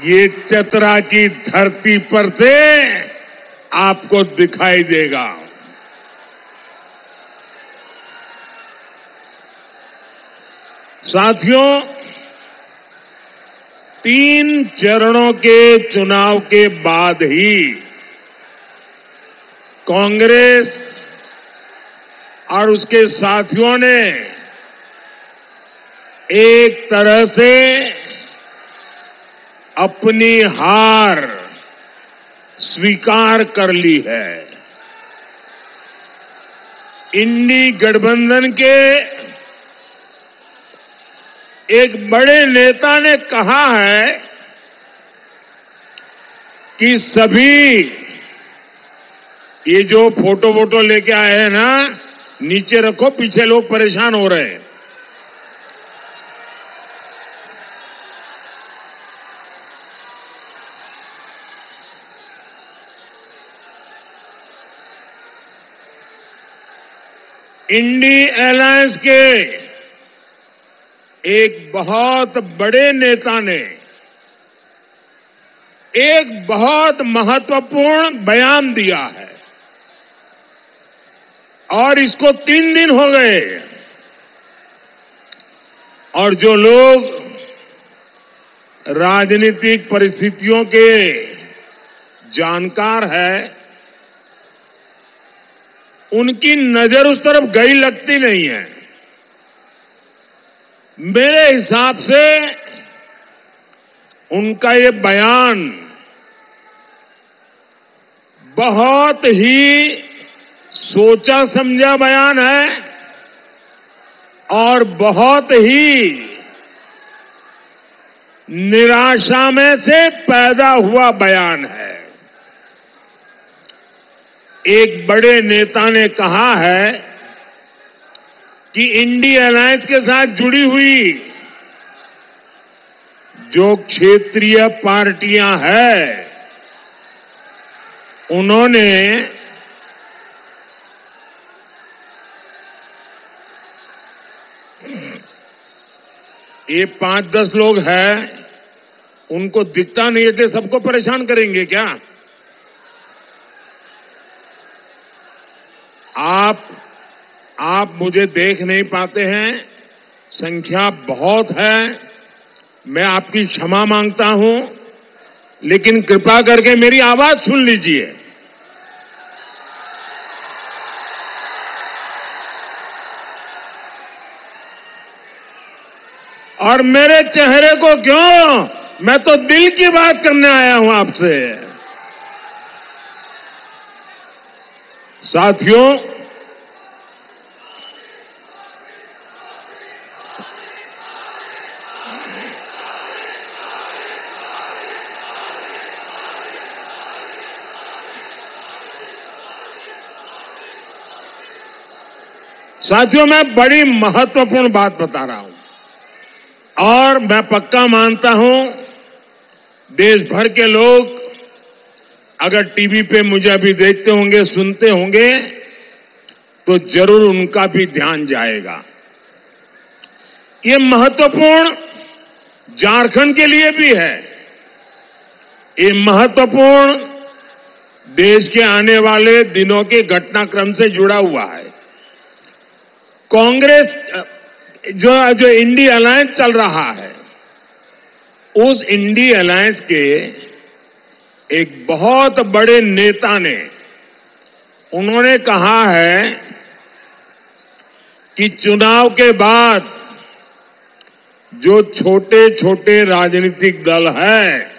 ये चतरा की धरती पर से आपको दिखाई देगा। साथियों, 3 चरणों के चुनाव के बाद ही कांग्रेस और उसके साथियों ने एक तरह से अपनी हार स्वीकार कर ली है। इंडी गठबंधन के एक बड़े नेता ने कहा है कि सभी ये जो फोटो लेके आए हैं ना, नीचे रखो, पीछे लोग परेशान हो रहे हैं। इंडी अलायंस के एक बहुत बड़े नेता ने एक बहुत महत्वपूर्ण बयान दिया है और इसको 3 दिन हो गए। और जो लोग राजनीतिक परिस्थितियों के जानकार हैं, उनकी नजर उस तरफ गई लगती नहीं है। मेरे हिसाब से उनका ये बयान बहुत ही सोचा समझा बयान है और बहुत ही निराशा में से पैदा हुआ बयान है। एक बड़े नेता ने कहा है कि इंडी अलायंस के साथ जुड़ी हुई जो क्षेत्रीय पार्टियां हैं, उन्होंने ये 5-10 लोग हैं, उनको दिखता नहीं है, सबको परेशान करेंगे क्या? आप मुझे देख नहीं पाते हैं, संख्या बहुत है, मैं आपकी क्षमा मांगता हूं, लेकिन कृपा करके मेरी आवाज सुन लीजिए। और मेरे चेहरे को क्यों, मैं तो दिल की बात करने आया हूं आपसे। साथियों, मैं बड़ी महत्वपूर्ण बात बता रहा हूं और मैं पक्का मानता हूं देश भर के लोग अगर टीवी पे मुझे अभी देखते होंगे, सुनते होंगे, तो जरूर उनका भी ध्यान जाएगा। ये महत्वपूर्ण झारखंड के लिए भी है, ये महत्वपूर्ण देश के आने वाले दिनों के घटनाक्रम से जुड़ा हुआ है। कांग्रेस जो इंडी अलायंस चल रहा है, उस इंडी अलायंस के एक बहुत बड़े नेता ने, उन्होंने कहा है कि चुनाव के बाद जो छोटे छोटे राजनीतिक दल हैं,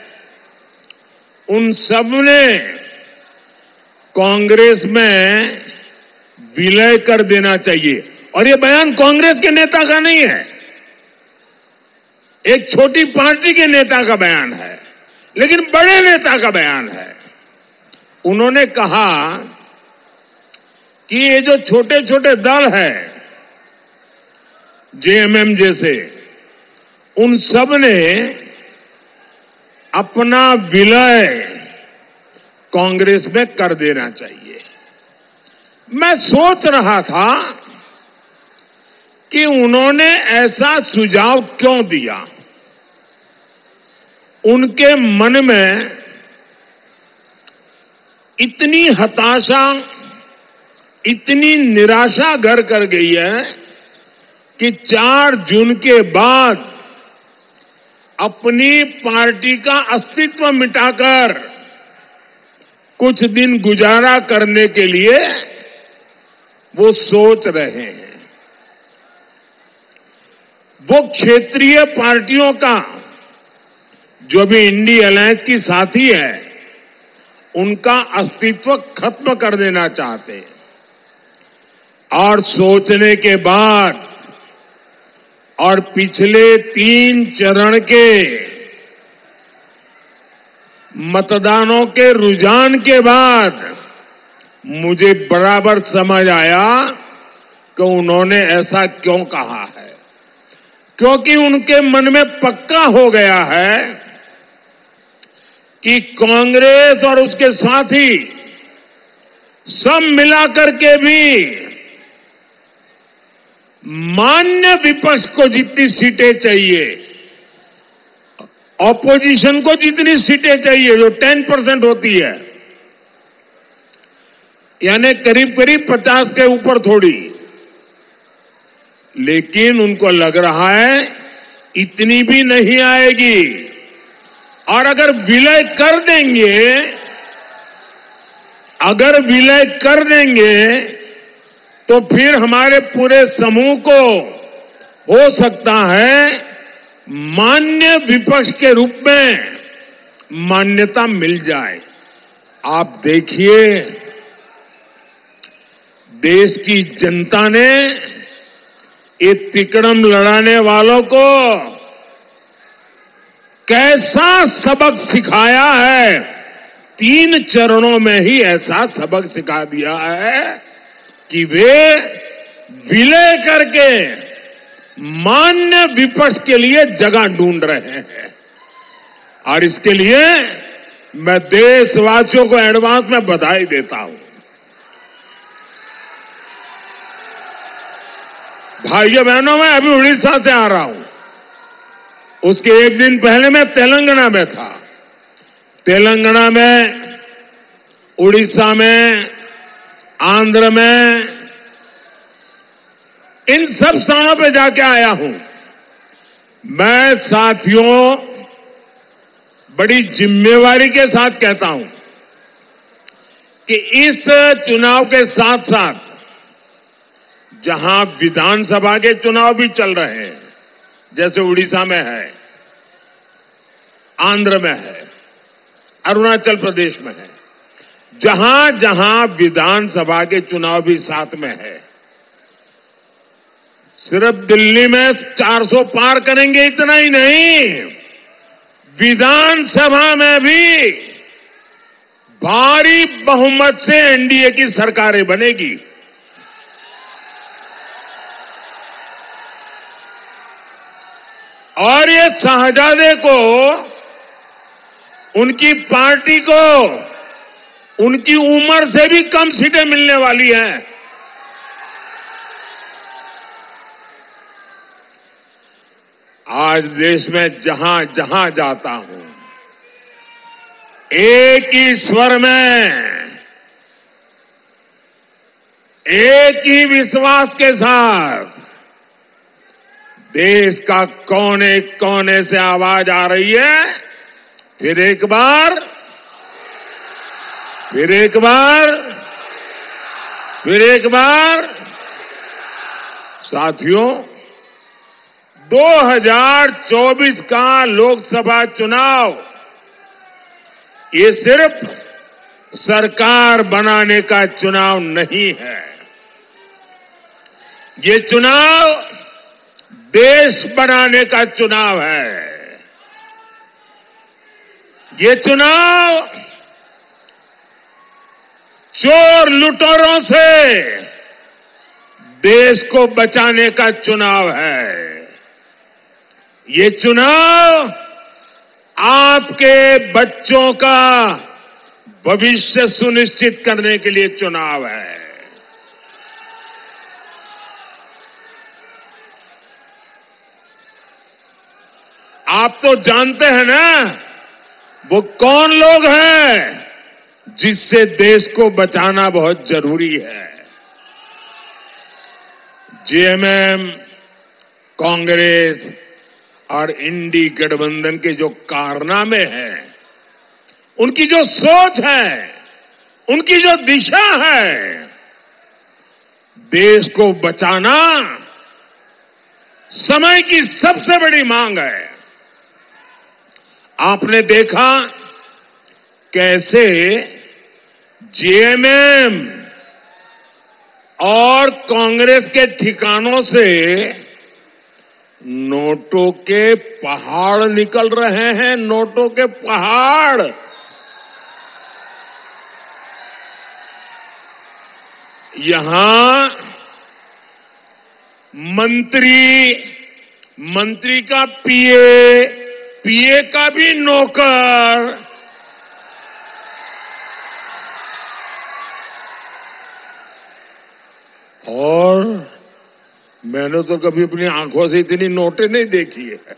उन सब ने कांग्रेस में विलय कर देना चाहिए। और ये बयान कांग्रेस के नेता का नहीं है, एक छोटी पार्टी के नेता का बयान है, लेकिन बड़े नेता का बयान है। उन्होंने कहा कि ये जो छोटे छोटे दल हैं, जेएमएम जैसे, उन सब ने अपना विलय कांग्रेस में कर देना चाहिए। मैं सोच रहा था कि उन्होंने ऐसा सुझाव क्यों दिया। उनके मन में इतनी हताशा, इतनी निराशा घर कर गई है कि 4 जून के बाद अपनी पार्टी का अस्तित्व मिटाकर कुछ दिन गुजारा करने के लिए वो सोच रहे हैं। वो क्षेत्रीय पार्टियों का जो भी इंडी अलायंस की साथी है, उनका अस्तित्व खत्म कर देना चाहते हैं। और सोचने के बाद और पिछले 3 चरण के मतदानों के रुझान के बाद मुझे बराबर समझ आया कि उन्होंने ऐसा क्यों कहा है। क्योंकि उनके मन में पक्का हो गया है कि कांग्रेस और उसके साथी सब मिलाकर के भी मान्य विपक्ष को जितनी सीटें चाहिए, ऑपोजिशन को जितनी सीटें चाहिए, जो 10% होती है, यानी करीब करीब 50 के ऊपर थोड़ी, लेकिन उनको लग रहा है इतनी भी नहीं आएगी। और अगर विलय कर देंगे तो फिर हमारे पूरे समूह को हो सकता है मान्य विपक्ष के रूप में मान्यता मिल जाए। आप देखिए, देश की जनता ने ये तिकड़म लड़ाने वालों को कैसा सबक सिखाया है। 3 चरणों में ही ऐसा सबक सिखा दिया है कि वे विलय करके मान्य विपक्ष के लिए जगह ढूंढ रहे हैं। और इसके लिए मैं देशवासियों को एडवांस में बधाई देता हूं। भाइयों बहनों, मैं अभी उड़ीसा से आ रहा हूं। उसके 1 दिन पहले मैं तेलंगाना में था। तेलंगाना में, उड़ीसा में, आंध्र में, इन सब स्थानों पे जाके आया हूं। मैं साथियों बड़ी जिम्मेवारी के साथ कहता हूं कि इस चुनाव के साथ साथ जहां विधानसभा के चुनाव भी चल रहे हैं, जैसे उड़ीसा में है, आंध्र में है, अरुणाचल प्रदेश में है, जहां जहां विधानसभा के चुनाव भी साथ में है, सिर्फ दिल्ली में 400 पार करेंगे इतना ही नहीं, विधानसभा में भी भारी बहुमत से एनडीए की सरकारें बनेगी। और ये शहजादे को, उनकी पार्टी को, उनकी उम्र से भी कम सीटें मिलने वाली हैं। आज देश में जहां जहां जाता हूं, एक ही स्वर में, एक ही विश्वास के साथ देश का कोने कोने से आवाज आ रही है, फिर एक बार, फिर एक बार, फिर एक बार। साथियों, 2024 का लोकसभा चुनाव ये सिर्फ सरकार बनाने का चुनाव नहीं है। ये चुनाव देश बनाने का चुनाव है। ये चुनाव चोर लुटेरों से देश को बचाने का चुनाव है। ये चुनाव आपके बच्चों का भविष्य सुनिश्चित करने के लिए चुनाव है। आप तो जानते हैं ना वो कौन लोग हैं जिससे देश को बचाना बहुत जरूरी है। जेएमएम, कांग्रेस और इंडी गठबंधन के जो कारनामे हैं, उनकी जो सोच है, उनकी जो दिशा है, देश को बचाना समय की सबसे बड़ी मांग है। आपने देखा कैसे जेएमएम और कांग्रेस के ठिकानों से नोटों के पहाड़ निकल रहे हैं, नोटों के पहाड़। यहां मंत्री का पीए का भी नौकर, और मैंने तो कभी अपनी आंखों से इतनी नोटें नहीं देखी है।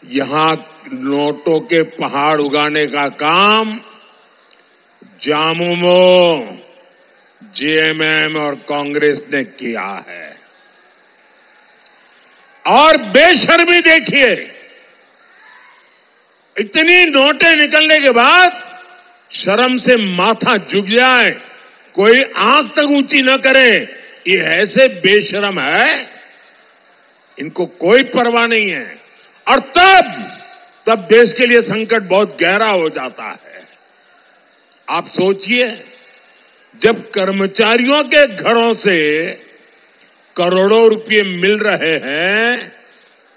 यहां नोटों के पहाड़ उगाने का काम झामुमो, जेएमएम और कांग्रेस ने किया है। और बेशर्मी देखिए, इतनी नोटें निकलने के बाद शर्म से माथा झुक जाए, कोई आंख तक ऊंची न करे, ये ऐसे बेशर्म है, इनको कोई परवाह नहीं है। और तब देश के लिए संकट बहुत गहरा हो जाता है। आप सोचिए, जब कर्मचारियों के घरों से करोड़ों रुपए मिल रहे हैं,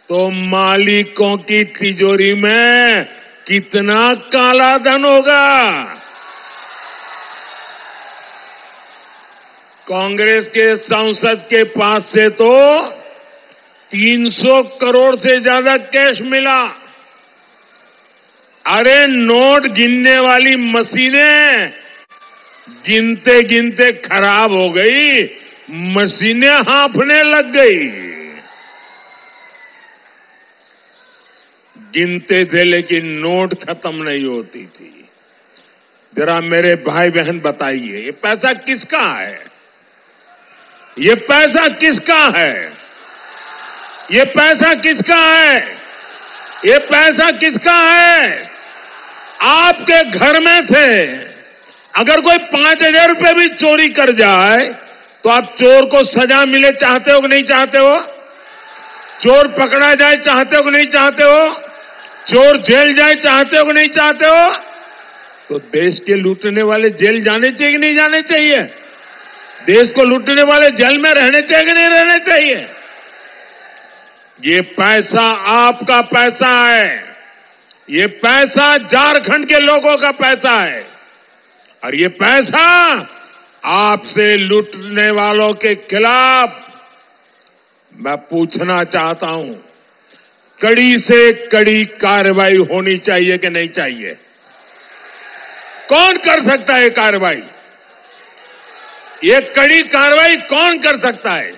तो मालिकों की तिजोरी में कितना काला धन होगा। कांग्रेस के सांसद के पास से तो 300 करोड़ से ज्यादा कैश मिला। अरे नोट गिनने वाली मशीनें गिनते गिनते खराब हो गई, मशीनें हाँफने लग गई। गिनते थे लेकिन नोट खत्म नहीं होती थी। जरा मेरे भाई बहन बताइए, ये पैसा किसका है? ये पैसा किसका है? ये पैसा किसका है? ये पैसा किसका है? आपके घर में थे। अगर कोई 5,000 रुपए भी चोरी कर जाए तो आप चोर को सजा मिले चाहते हो कि नहीं चाहते हो? चोर पकड़ा जाए चाहते हो कि नहीं चाहते हो? चोर जेल जाए चाहते हो कि नहीं चाहते हो? तो देश के लूटने वाले जेल जाने चाहिए कि नहीं जाने चाहिए? देश को लूटने वाले जेल में रहने चाहिए कि नहीं रहने चाहिए? ये पैसा आपका पैसा है। ये पैसा झारखंड के लोगों का पैसा है। और ये पैसा आपसे लूटने वालों के खिलाफ मैं पूछना चाहता हूं, कड़ी से कड़ी कार्रवाई होनी चाहिए कि नहीं चाहिए? कौन कर सकता है कार्रवाई? ये कड़ी कार्रवाई कौन कर सकता है?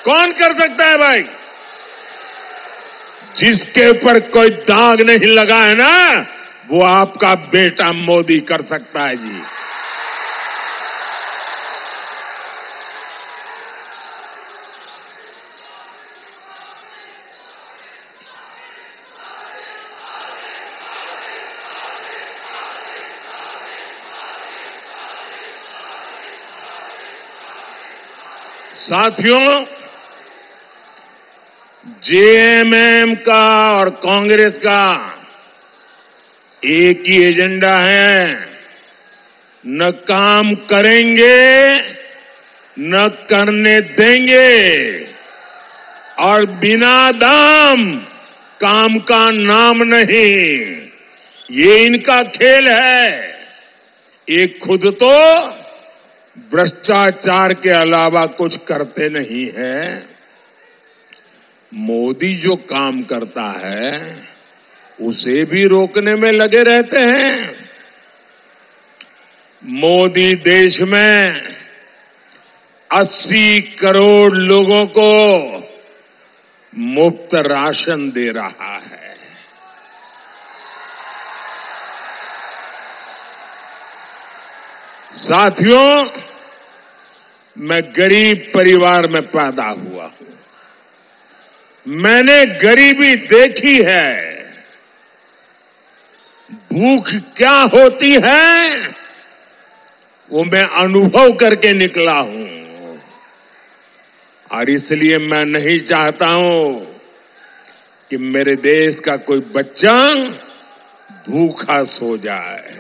कौन कर सकता है भाई? जिसके ऊपर कोई दाग नहीं लगा है ना, वो आपका बेटा मोदी कर सकता है जी। साथियों, जेएमएम का और कांग्रेस का एक ही एजेंडा है, न काम करेंगे न करने देंगे, और बिना दाम काम का नाम नहीं। ये इनका खेल है। ये खुद तो भ्रष्टाचार के अलावा कुछ करते नहीं है। मोदी जो काम करता है उसे भी रोकने में लगे रहते हैं। मोदी देश में 80 करोड़ लोगों को मुफ्त राशन दे रहा है। साथियों, मैं गरीब परिवार में पैदा हुआ हूं। मैंने गरीबी देखी है। भूख क्या होती है वो मैं अनुभव करके निकला हूं, और इसलिए मैं नहीं चाहता हूं कि मेरे देश का कोई बच्चा भूखा सो जाए।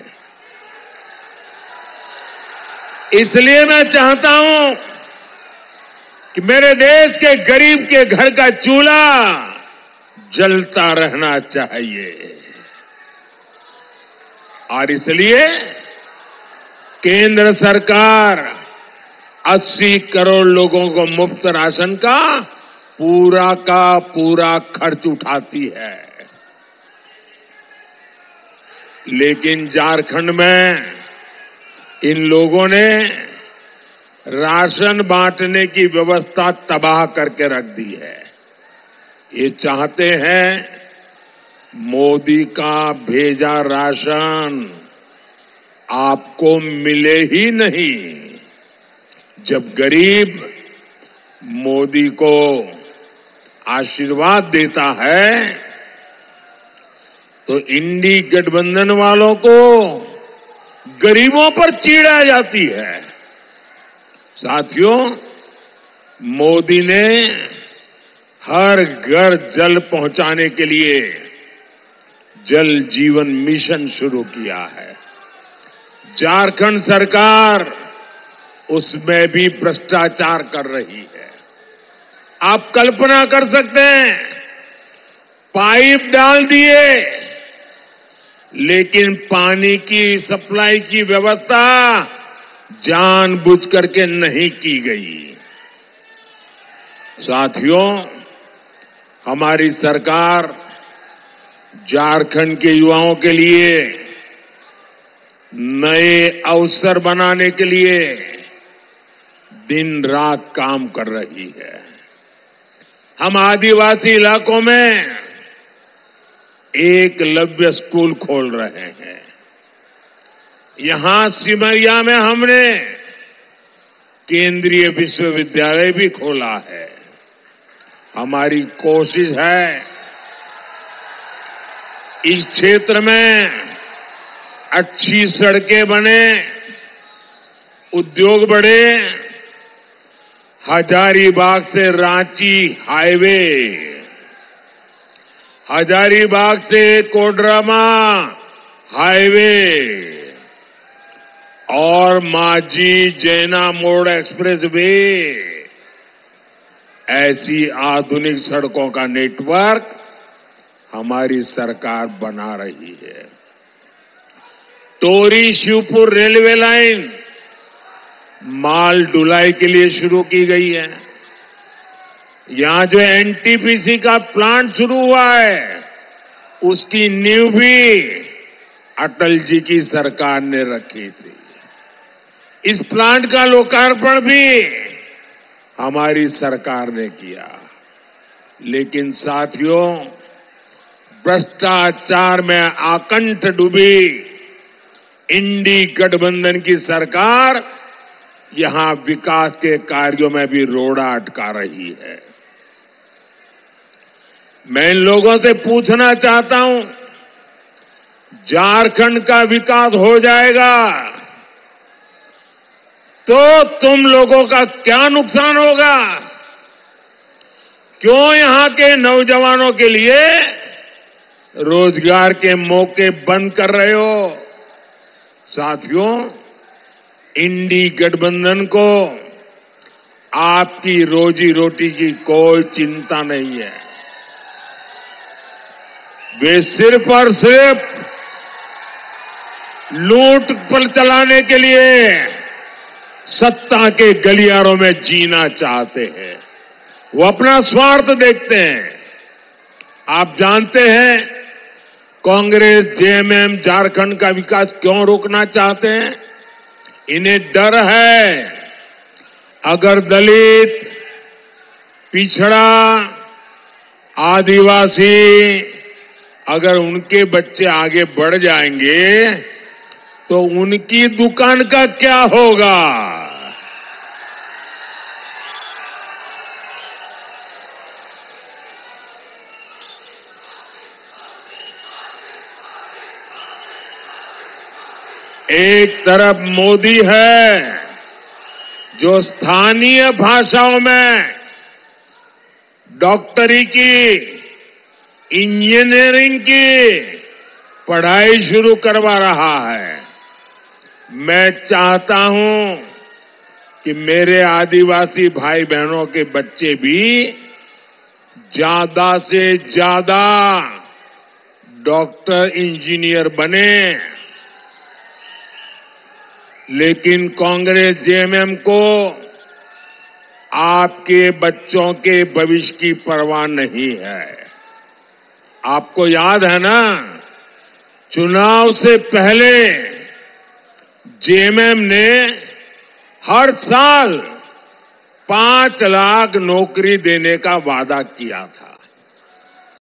इसलिए मैं चाहता हूं कि मेरे देश के गरीब के घर का चूल्हा जलता रहना चाहिए। और इसलिए केंद्र सरकार 80 करोड़ लोगों को मुफ्त राशन का पूरा खर्च उठाती है। लेकिन झारखंड में इन लोगों ने राशन बांटने की व्यवस्था तबाह करके रख दी है। ये चाहते हैं मोदी का भेजा राशन आपको मिले ही नहीं। जब गरीब मोदी को आशीर्वाद देता है तो इंडी गठबंधन वालों को गरीबों पर चिढ़ आ जाती है। साथियों, मोदी ने हर घर जल पहुंचाने के लिए जल जीवन मिशन शुरू किया है। झारखंड सरकार उसमें भी भ्रष्टाचार कर रही है। आप कल्पना कर सकते हैं, पाइप डाल दिए लेकिन पानी की सप्लाई की व्यवस्था जानबूझ करके नहीं की गई। साथियों, हमारी सरकार झारखंड के युवाओं के लिए नए अवसर बनाने के लिए दिन रात काम कर रही है। हम आदिवासी इलाकों में एकलव्य स्कूल खोल रहे हैं। यहां सिमरिया में हमने केंद्रीय विश्वविद्यालय भी खोला है। हमारी कोशिश है इस क्षेत्र में अच्छी सड़कें बने, उद्योग बढ़े। हजारीबाग से रांची हाईवे, हजारीबाग से कोडरमा हाईवे और माझी जैना मोड़ एक्सप्रेस वे, ऐसी आधुनिक सड़कों का नेटवर्क हमारी सरकार बना रही है। टोरी शिवपुर रेलवे लाइन माल ढुलाई के लिए शुरू की गई है। यहां जो एनटीपीसी का प्लांट शुरू हुआ है उसकी नींव भी अटल जी की सरकार ने रखी थी। इस प्लांट का लोकार्पण भी हमारी सरकार ने किया। लेकिन साथियों, भ्रष्टाचार में आकंठ डूबी इंडी गठबंधन की सरकार यहां विकास के कार्यों में भी रोड़ा अटका रही है। मैं इन लोगों से पूछना चाहता हूं, झारखंड का विकास हो जाएगा तो तुम लोगों का क्या नुकसान होगा? क्यों यहां के नौजवानों के लिए रोजगार के मौके बंद कर रहे हो? साथियों, इंडी गठबंधन को आपकी रोजी रोटी की कोई चिंता नहीं है। वे सिर्फ और सिर्फ लूट पर चलाने के लिए सत्ता के गलियारों में जीना चाहते हैं। वो अपना स्वार्थ देखते हैं। आप जानते हैं कांग्रेस जेएमएम झारखंड का विकास क्यों रोकना चाहते हैं? इन्हें डर है अगर दलित, पिछड़ा, आदिवासी अगर उनके बच्चे आगे बढ़ जाएंगे तो उनकी दुकान का क्या होगा? एक तरफ मोदी है जो स्थानीय भाषाओं में डॉक्टरी की, इंजीनियरिंग की पढ़ाई शुरू करवा रहा है। मैं चाहता हूं कि मेरे आदिवासी भाई बहनों के बच्चे भी ज्यादा से ज्यादा डॉक्टर, इंजीनियर बने, लेकिन कांग्रेस जेएमएम को आपके बच्चों के भविष्य की परवाह नहीं है। आपको याद है ना, चुनाव से पहले जेएमएम ने हर साल 5 लाख नौकरी देने का वादा किया था।